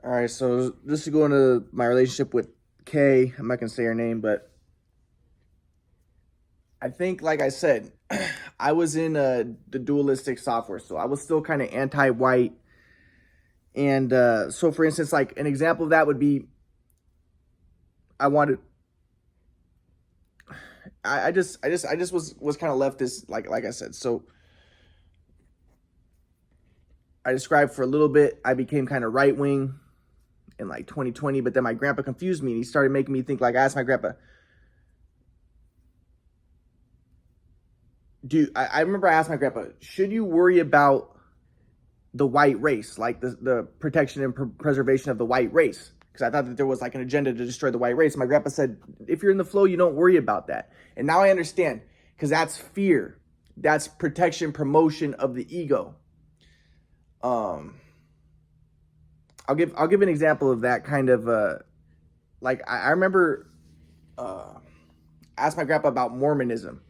All right, so this is going to my relationship with Kay. I'm not gonna say her name, but I think, like I said, I was in the dualistic software, so I was still kind of anti-white. And so, for instance, like an example of that would be, I wanted, I just was kind of leftist, like I said. So I described for a little bit. I became kind of right wing in like 2020, but then my grandpa confused me, and he started making me think. Like I asked my grandpa, I remember I asked my grandpa, should you worry about the white race, like the protection and preservation of the white race? Because I thought that there was like an agenda to destroy the white race. My grandpa said, if you're in the flow, you don't worry about that. And now I understand, because that's fear. That's protection, promotion of the ego. Um, I'll give an example of that kind of like I remember uh asked my grandpa about Mormonism,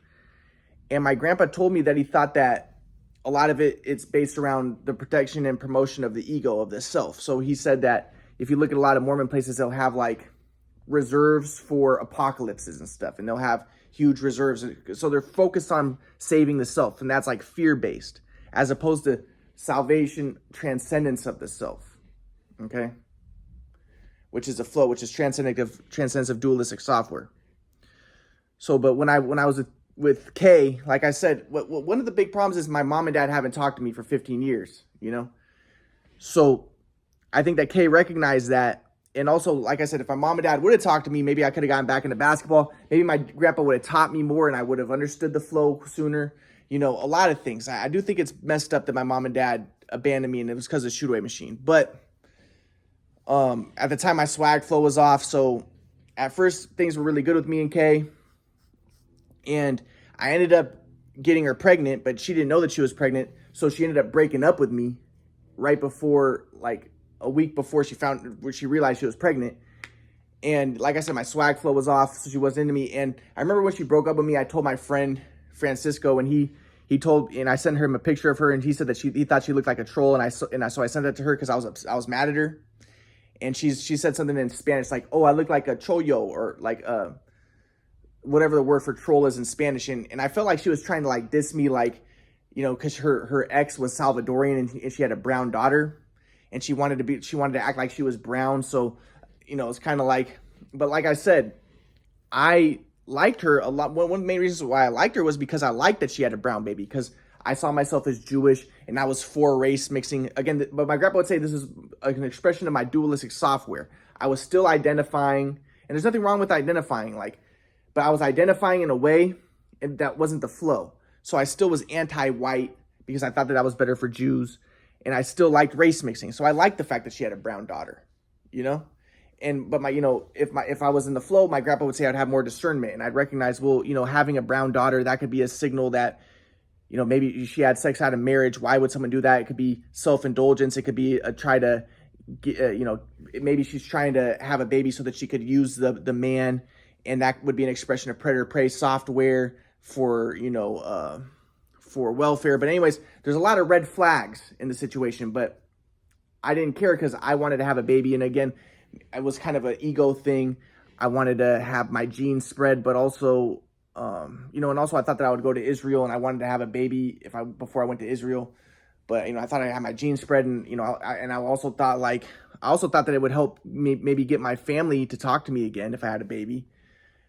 and my grandpa told me that he thought that a lot of it's based around the protection and promotion of the ego, of the self. So he said that if you look at a lot of Mormon places, they'll have like reserves for apocalypses and stuff, and they'll have huge reserves. So they're focused on saving the self, and that's like fear based, as opposed to salvation, transcendence of the self. Okay, which is a flow, which is transcendence of dualistic software. So, but when I was with Kay, like I said, one of the big problems is my mom and dad haven't talked to me for 15 years. So I think that Kay recognized that, and also, like I said, if my mom and dad would have talked to me, maybe I could have gotten back into basketball. Maybe my grandpa would have taught me more, and I would have understood the flow sooner. A lot of things. I do think it's messed up that my mom and dad abandoned me, and it was because of the shoot away machine. But at the time, my swag flow was off. So at first, things were really good with me and Kay. And I ended up getting her pregnant, but she didn't know that she was pregnant. So she ended up breaking up with me right before, like a week before she realized she was pregnant. And like I said, my swag flow was off, so she wasn't into me. And I remember when she broke up with me, I told my friend Francisco, and and I sent him a picture of her, and he said that he thought she looked like a troll, so I sent that to her because I was mad at her. And she said something in Spanish like, "Oh, I look like a chollo," or like whatever the word for troll is in Spanish. And I felt like she was trying to like diss me, like, because her ex was Salvadorian, and she had a brown daughter, and she wanted to act like she was brown. So, it's kind of like, but like I said, I liked her a lot. One of the main reasons why I liked her was because I liked that she had a brown baby, because I saw myself as Jewish, and I was for race mixing. Again, but my grandpa would say this is an expression of my dualistic software. I was still identifying, and there's nothing wrong with identifying, like, but I was identifying in a way that wasn't the flow. So I still was anti-white because I thought that was better for Jews, and I still liked race mixing. So I liked the fact that she had a brown daughter, you know. And but if I was in the flow, my grandpa would say I'd have more discernment, and I'd recognize, well, having a brown daughter, that could be a signal that, maybe she had sex out of marriage. Why would someone do that? It could be self-indulgence. It could be a try to get, maybe she's trying to have a baby so that she could use the man, and that would be an expression of predator prey software for, for welfare. But anyways, there's a lot of red flags in the situation, but I didn't care because I wanted to have a baby. And again, it was kind of an ego thing. I wanted to have my genes spread, but also, and also I thought that I would go to Israel, and I wanted to have a baby before I went to Israel. But, I thought I had my genes spread, and, I also thought that it would help me maybe get my family to talk to me again if I had a baby.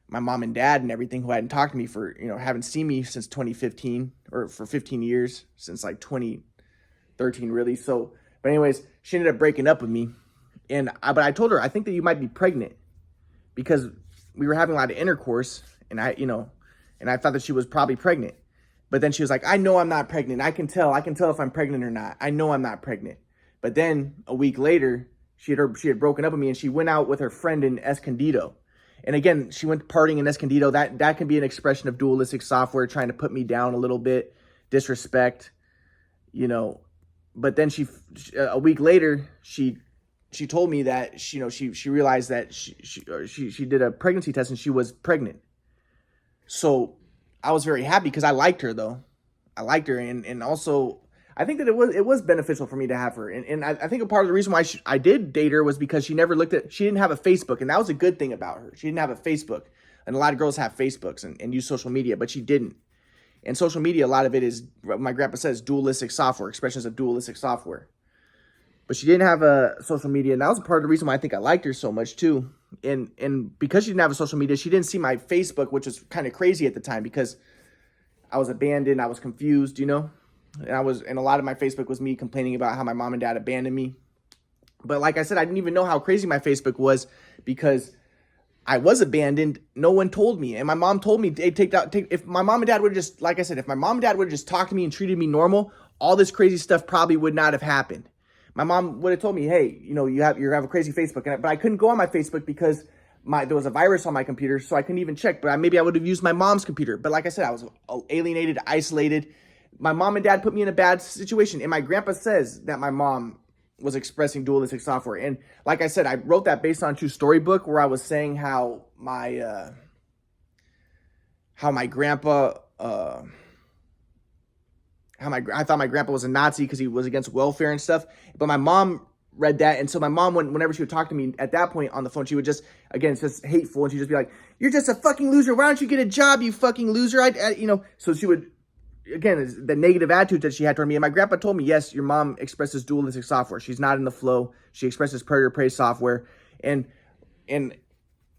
My mom and dad and everything, who hadn't talked to me for, haven't seen me since 2015, or for 15 years, since like 2013, really. So, but anyways, she ended up breaking up with me. But I told her, I think that you might be pregnant, because we were having a lot of intercourse, and I thought that she was probably pregnant. But then she was like, I know I'm not pregnant. I can tell if I'm pregnant or not. I know I'm not pregnant. But then a week later, she had broken up with me, and she went out with her friend in Escondido. And again, she went partying in Escondido. That can be an expression of dualistic software, trying to put me down a little bit, disrespect, But then a week later, she told me that she realized that she did a pregnancy test, and she was pregnant. So I was very happy because I liked her, though. I liked her, and also I think that it was beneficial for me to have her, and I think a part of the reason why I did date her was because she didn't have a Facebook, and that was a good thing about her. She didn't have a Facebook, and a lot of girls have Facebooks and use social media, but she didn't. And social media, a lot of it is, my grandpa says, dualistic software, expressions of dualistic software. But she didn't have a social media, and that was part of the reason why I think I liked her so much too. And because she didn't have a social media, she didn't see my Facebook, which was kind of crazy at the time because I was abandoned, I was confused, you know. And a lot of my Facebook was me complaining about how my mom and dad abandoned me. But like I said, I didn't even know how crazy my Facebook was because I was abandoned. No one told me. And my mom told me, hey, if my mom and dad would just, like I said, if my mom and dad would have just talked to me and treated me normal, all this crazy stuff probably would not have happened. My mom would have told me, hey, you know, you have a crazy Facebook. But I couldn't go on my Facebook because there was a virus on my computer, so I couldn't even check. But maybe I would have used my mom's computer. But like I said, I was alienated, isolated. My mom and dad put me in a bad situation. And my grandpa says that my mom was expressing dualistic software. And like I said, I wrote that based on a true story book where I was saying how my grandpa, I thought my grandpa was a Nazi because he was against welfare and stuff. But my mom read that. And so my mom, whenever she would talk to me at that point on the phone, she would just, again, it's just hateful. And she'd just be like, you're just a fucking loser. Why don't you get a job, you fucking loser? You know, so she would, again, the negative attitude that she had toward me. And my grandpa told me, yes, your mom expresses dualistic software. She's not in the flow. She expresses predator-prey software. And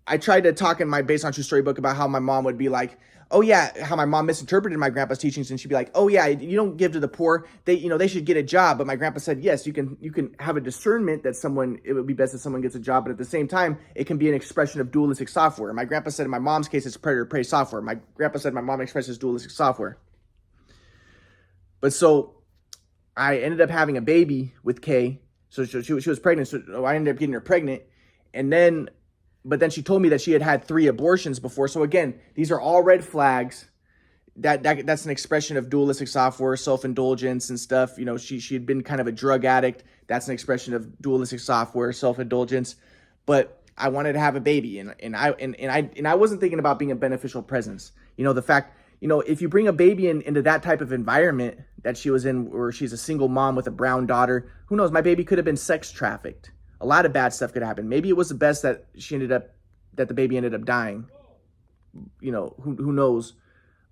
I tried to talk in my based on true story book about how my mom would be like, oh yeah, how my mom misinterpreted my grandpa's teachings, and she'd be like, oh yeah, you don't give to the poor. They should get a job. But my grandpa said, yes, you can have a discernment that it would be best if someone gets a job, but at the same time, it can be an expression of dualistic software. My grandpa said in my mom's case, it's predator-prey software. My grandpa said my mom expresses dualistic software. But so I ended up having a baby with Kay. So she was pregnant. So I ended up getting her pregnant. But then she told me that she had 3 abortions before. So again, these are all red flags. That's an expression of dualistic software, self-indulgence and stuff. You know, she had been kind of a drug addict. That's an expression of dualistic software, self-indulgence. But I wanted to have a baby, and I wasn't thinking about being a beneficial presence. You know, the fact, you know, if you bring a baby into that type of environment that she was in, where she's a single mom with a brown daughter, who knows? My baby could have been sex trafficked. A lot of bad stuff could happen. Maybe it was the best that the baby ended up dying. You know, who knows?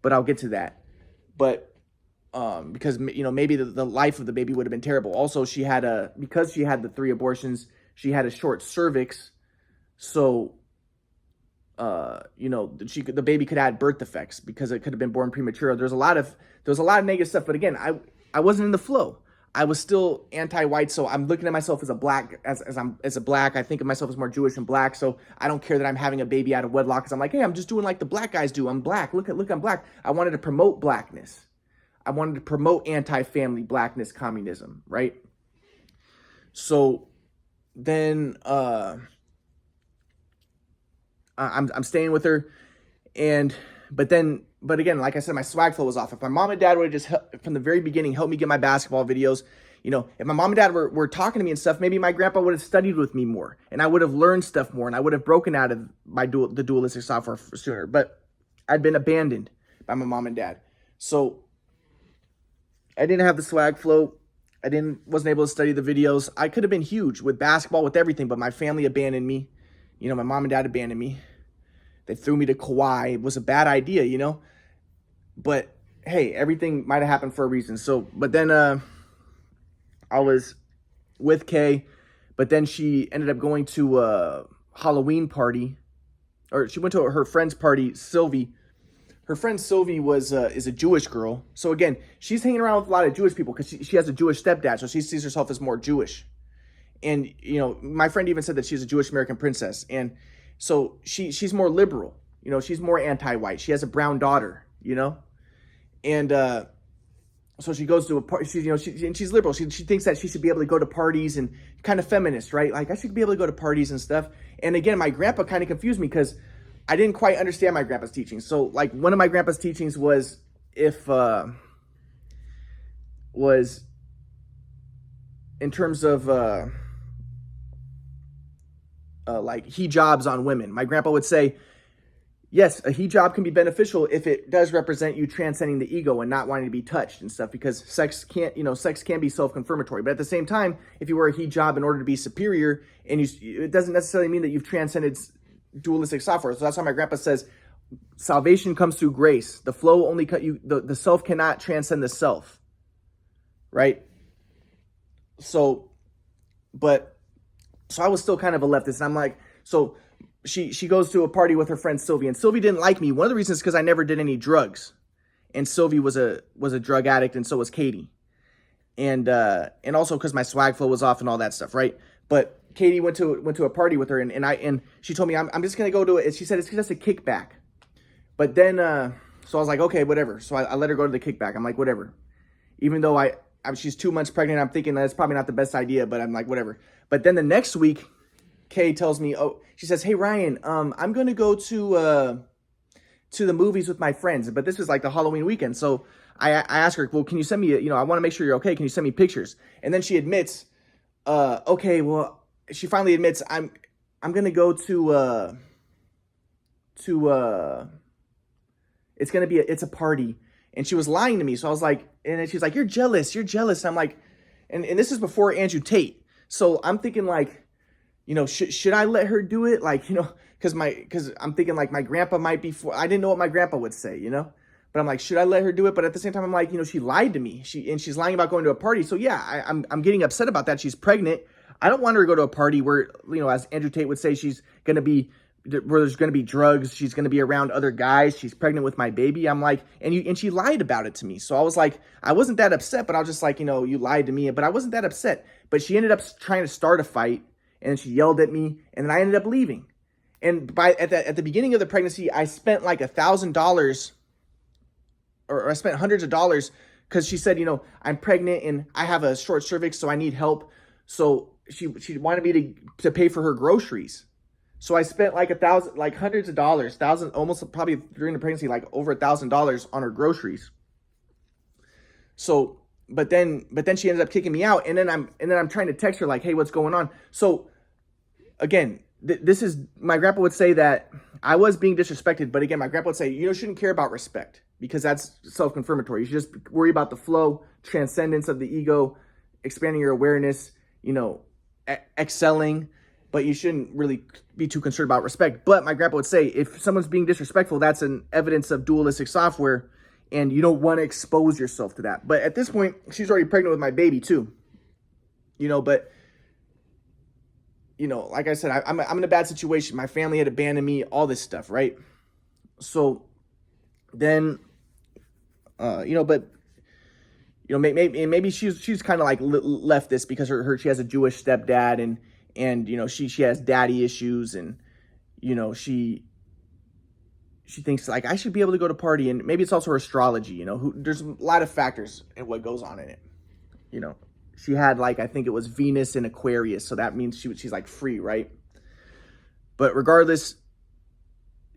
But I'll get to that. But because, you know, maybe the life of the baby would have been terrible. Also, because she had the 3 abortions, she had a short cervix. So, you know, the baby could have had birth defects because it could have been born premature. There was a lot of negative stuff. But again, I wasn't in the flow. I was still anti-white, so I'm looking at myself as a black, as a black. I think of myself as more Jewish and black, so I don't care that I'm having a baby out of wedlock because I'm like, hey, I'm just doing like the black guys do. I'm black. Look, I'm black. I wanted to promote blackness. I wanted to promote anti-family blackness, communism, right? So then I'm staying with her, but again, like I said, my swag flow was off. If my mom and dad would have just, from the very beginning, helped me get my basketball videos, you know, if my mom and dad were talking to me and stuff, maybe my grandpa would have studied with me more, and I would have learned stuff more, and I would have broken out of the dualistic software sooner. But I'd been abandoned by my mom and dad. So I didn't have the swag flow. Wasn't able to study the videos. I could have been huge with basketball, with everything, but my family abandoned me. You know, my mom and dad abandoned me. They threw me to Kauai. It was a bad idea, you know. But hey, everything might have happened for a reason. So, but then I was with Kay, but then she ended up going to a Halloween party, or she went to her friend's party, Sylvie. Her friend Sylvie is a Jewish girl. So again, she's hanging around with a lot of Jewish people because she has a Jewish stepdad, so she sees herself as more Jewish. And, you know, my friend even said that she's a Jewish American princess. And so she's more liberal, you know, she's more anti-white. She has a brown daughter, you know, and so she goes to a party. She's liberal. She thinks that she should be able to go to parties, and kind of feminist, right? Like, I should be able to go to parties and stuff. And again, my grandpa kind of confused me because I didn't quite understand my grandpa's teachings. So like one of my grandpa's teachings was in terms of like hijabs on women. My grandpa would say, yes, a hijab can be beneficial if it does represent you transcending the ego and not wanting to be touched and stuff, because sex can't, sex can be self-confirmatory. But at the same time, if you wear a hijab in order to be superior, and it doesn't necessarily mean that you've transcended dualistic software. So that's why my grandpa says salvation comes through grace. The flow only the self cannot transcend the self, right? So I was still kind of a leftist, and I'm like, so she goes to a party with her friend Sylvie, and Sylvie didn't like me. One of the reasons is because I never did any drugs, and Sylvie was a drug addict, and so was Katie, and also because my swag flow was off and all that stuff, right? But Katie went to a party with her, and she told me I'm just gonna go to it. She said it's just a kickback, but then so I was like, okay, whatever. So I let her go to the kickback. I'm like, whatever, even though she's 2 months pregnant. I'm thinking that's probably not the best idea, but I'm like, whatever. But then the next week, Kay tells me, she says, hey, Ryan, I'm going to go to the movies with my friends. But this was like the Halloween weekend. So I asked her, well, can you send me, I want to make sure you're okay. Can you send me pictures? And then she admits, okay, well, she finally admits, I'm going to go to it's a party. And she was lying to me. So I was like, and then she's like, you're jealous. And I'm like, and this is before Andrew Tate. So I'm thinking like, should I let her do it? Like, because I'm thinking like my grandpa might be, I didn't know what my grandpa would say, but I'm like, should I let her do it? But at the same time, I'm like, she lied to me. She's lying about going to a party. So yeah, I'm getting upset about that. She's pregnant. I don't want her to go to a party where, as Andrew Tate would say, where there's going to be drugs. She's going to be around other guys. She's pregnant with my baby. I'm like, and she lied about it to me. So I was like, I wasn't that upset, but I was just like, you lied to me, but I wasn't that upset. But she ended up trying to start a fight, and she yelled at me, and then I ended up leaving. And at the beginning of the pregnancy, I spent like $1,000, or I spent hundreds of dollars, because she said, I'm pregnant and I have a short cervix, so I need help. So she wanted me to pay for her groceries. So I spent like hundreds of dollars, almost probably during the pregnancy, like over $1,000 on her groceries. So, but then she ended up kicking me out, and then I'm trying to text her like, hey, what's going on? So again, this is, my grandpa would say that I was being disrespected, but again, my grandpa would say, shouldn't care about respect, because that's self-confirmatory. You should just worry about the flow, transcendence of the ego, expanding your awareness, excelling, but you shouldn't really be too concerned about respect. But my grandpa would say, if someone's being disrespectful, that's an evidence of dualistic software, and you don't want to expose yourself to that. But at this point, she's already pregnant with my baby too, but like I said, I'm in a bad situation. My family had abandoned me, all this stuff, right? So then, maybe she's kind of like left this because she has a Jewish stepdad, and she has daddy issues, and she thinks like I should be able to go to party, and maybe it's also her astrology. There's a lot of factors in what goes on in it. She had I think it was Venus in Aquarius, so that means she's like free, right? But regardless,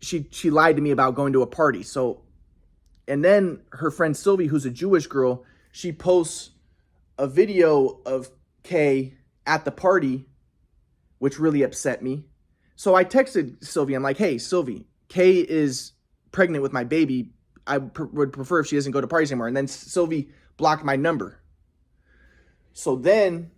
she lied to me about going to a party. So, and then her friend Sylvie, who's a Jewish girl, she posts a video of Kay at the party, which really upset me. So I texted Sylvie. I'm like, hey, Sylvie, Kay is pregnant with my baby. I would prefer if she doesn't go to parties anymore. And then Sylvie blocked my number. So then,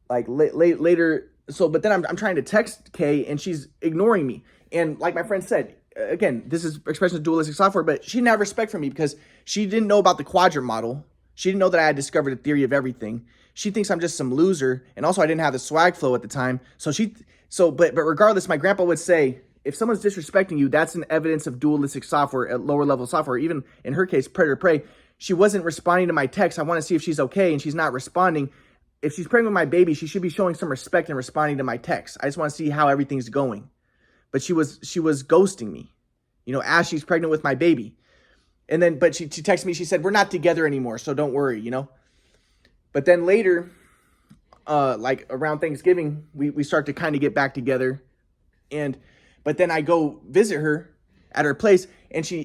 later, but then I'm trying to text Kay, and she's ignoring me. And like my friend said, again, this is expression of dualistic software, but she didn't have respect for me because she didn't know about the quadrant model. She didn't know that I had discovered a theory of everything. She thinks I'm just some loser. And also I didn't have the swag flow at the time. But regardless, my grandpa would say, if someone's disrespecting you, that's an evidence of dualistic software, at lower level software. Even in her case, predator prey. She wasn't responding to my text. I want to see if she's okay, and she's not responding. If she's pregnant with my baby, she should be showing some respect and responding to my text. I just want to see how everything's going. But she was ghosting me, as she's pregnant with my baby. And then, but she texted me, she said, we're not together anymore, so don't worry, But then later, around Thanksgiving, we start to kind of get back together. But then I go visit her at her place, and she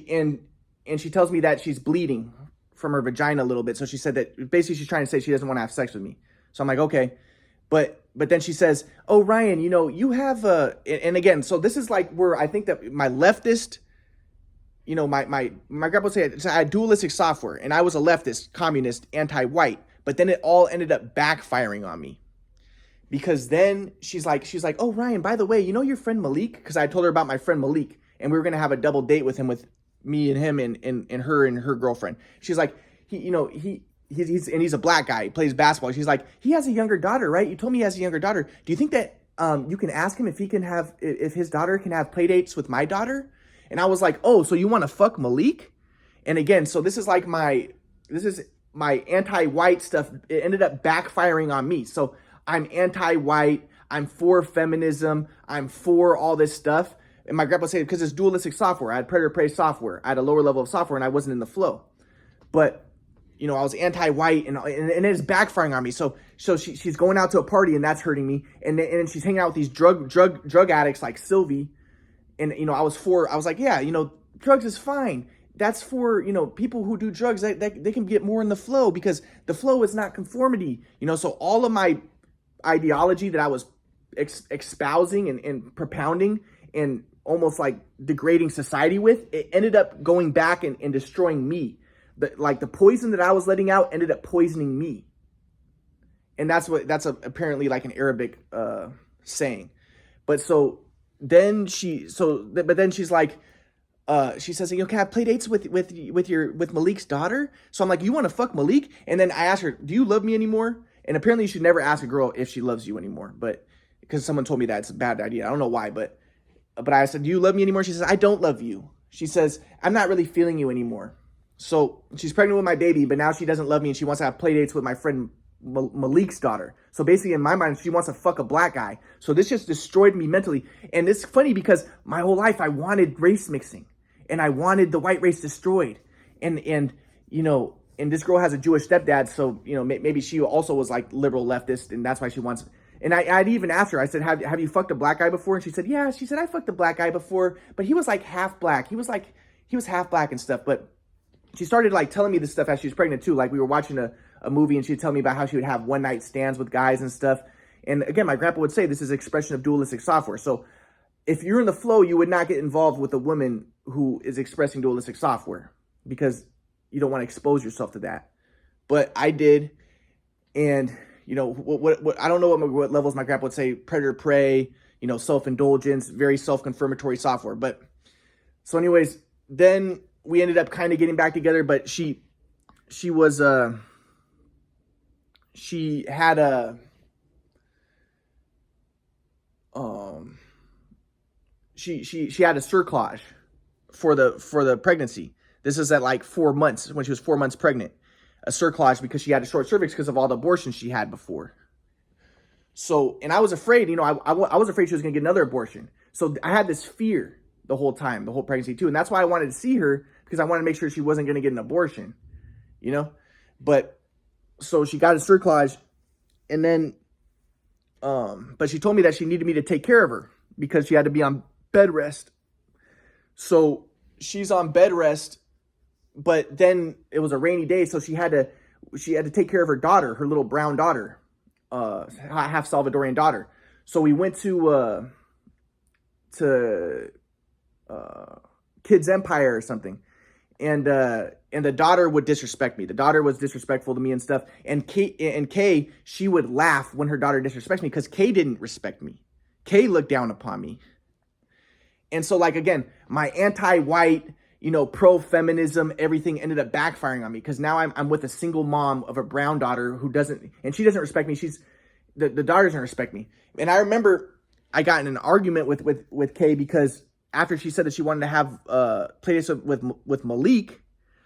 tells me that she's bleeding from her vagina a little bit. So she said that basically she's trying to say she doesn't want to have sex with me. So I'm like, okay. But then she says, "Oh, Ryan, you have and again, so this is like where I think that my leftist, my grandpa would say I had dualistic software, and I was a leftist, communist, anti-white. But then it all ended up backfiring on me because then she's like, "Oh, Ryan, by the way, you know your friend Malik?" Because I told her about my friend Malik, and we were gonna have a double date with him, with me and him and her girlfriend. She's like, he's a black guy. He plays basketball. She's like, he has a younger daughter, right? You told me he has a younger daughter. Do you think that you can ask him if his daughter can have play dates with my daughter? And I was like, oh, so you want to fuck Malik? And again, so this is my anti-white stuff. It ended up backfiring on me. So I'm anti-white. I'm for feminism. I'm for all this stuff. And my grandpa said, because it's dualistic software. I had predator-prey software. I had a lower level of software, and I wasn't in the flow. But I was anti-white, and it's backfiring on me. So she's going out to a party, and that's hurting me. And she's hanging out with these drug addicts like Sylvie. And I was like, yeah, drugs is fine. That's for people who do drugs. They can get more in the flow, because the flow is not conformity. So all of my ideology that I was espousing and propounding and almost like degrading society with, it ended up going back and destroying me. The poison that I was letting out ended up poisoning me. And that's apparently like an Arabic saying. But then she's like, she says, can I play dates with Malik's daughter? So I'm like, you want to fuck Malik? And then I asked her, do you love me anymore? And apparently you should never ask a girl if she loves you anymore, but because someone told me that it's a bad idea. I don't know why, but I said, do you love me anymore? She says, I don't love you. She says, I'm not really feeling you anymore. So she's pregnant with my baby, but now she doesn't love me, and she wants to have play dates with my friend Malik's daughter. So basically, in my mind, she wants to fuck a black guy. So this just destroyed me mentally. And it's funny because my whole life I wanted race mixing, and I wanted the white race destroyed. And this girl has a Jewish stepdad, so maybe she also was like liberal leftist, and that's why she wants. And I'd even asked her, I said, have you fucked a black guy before? And she said, yeah. She said, I fucked a black guy before, but he was like half black. He was half black and stuff. But she started like telling me this stuff as she was pregnant too. Like we were watching a movie, and she'd tell me about how she would have one night stands with guys and stuff. And again, my grandpa would say this is expression of dualistic software. So if you're in the flow, you would not get involved with a woman who is expressing dualistic software, because you don't want to expose yourself to that. But I did. And what I don't know what levels my grandpa would say, predator prey, self-indulgence, very self-confirmatory software. But so anyways, then we ended up kind of getting back together, but she had a she had a cerclage for the pregnancy. This is at like 4 months, when she was 4 months pregnant. A cerclage because she had a short cervix because of all the abortions she had before. So, and I was afraid, I was afraid she was going to get another abortion. So I had this fear the whole time, the whole pregnancy too. And that's why I wanted to see her, because I wanted to make sure she wasn't going to get an abortion, But so she got a cerclage, and then, but she told me that she needed me to take care of her because she had to be on bed rest. So she's on bed rest. But then it was a rainy day, so she had to take care of her daughter, her little brown daughter, half Salvadorian daughter. So we went to Kids Empire or something, and the daughter would disrespect me. The daughter was disrespectful to me and stuff. And Kay, she would laugh when her daughter disrespects me, because Kay didn't respect me. Kay looked down upon me. And so, like, again, my anti-white, pro-feminism, everything ended up backfiring on me, because now I'm with a single mom of a brown daughter she doesn't respect me. The daughter doesn't respect me. And I remember I got in an argument with Kay, because after she said that she wanted to have play dates with Malik,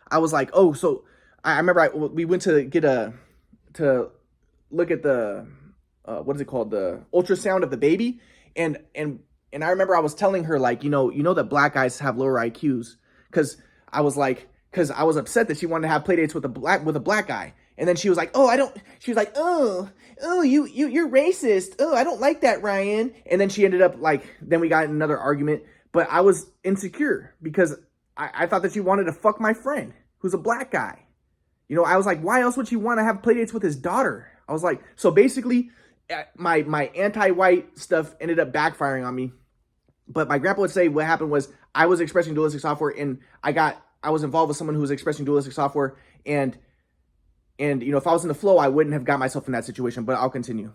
I was like, oh, so I remember we went to look at the what is it called, the ultrasound of the baby, and I remember I was telling her, like, that black guys have lower IQs. Because I was upset that she wanted to have play dates with a black guy. And then she was like, she was like, you're racist. Oh, I don't like that, Ryan. And then she ended up then we got in another argument, but I was insecure because I thought that she wanted to fuck my friend who's a black guy. I was like, why else would she want to have play dates with his daughter? I was like, so basically my anti-white stuff ended up backfiring on me. But my grandpa would say what happened was I was expressing dualistic software, and I was involved with someone who was expressing dualistic software, and if I was in the flow, I wouldn't have got myself in that situation. But I'll continue.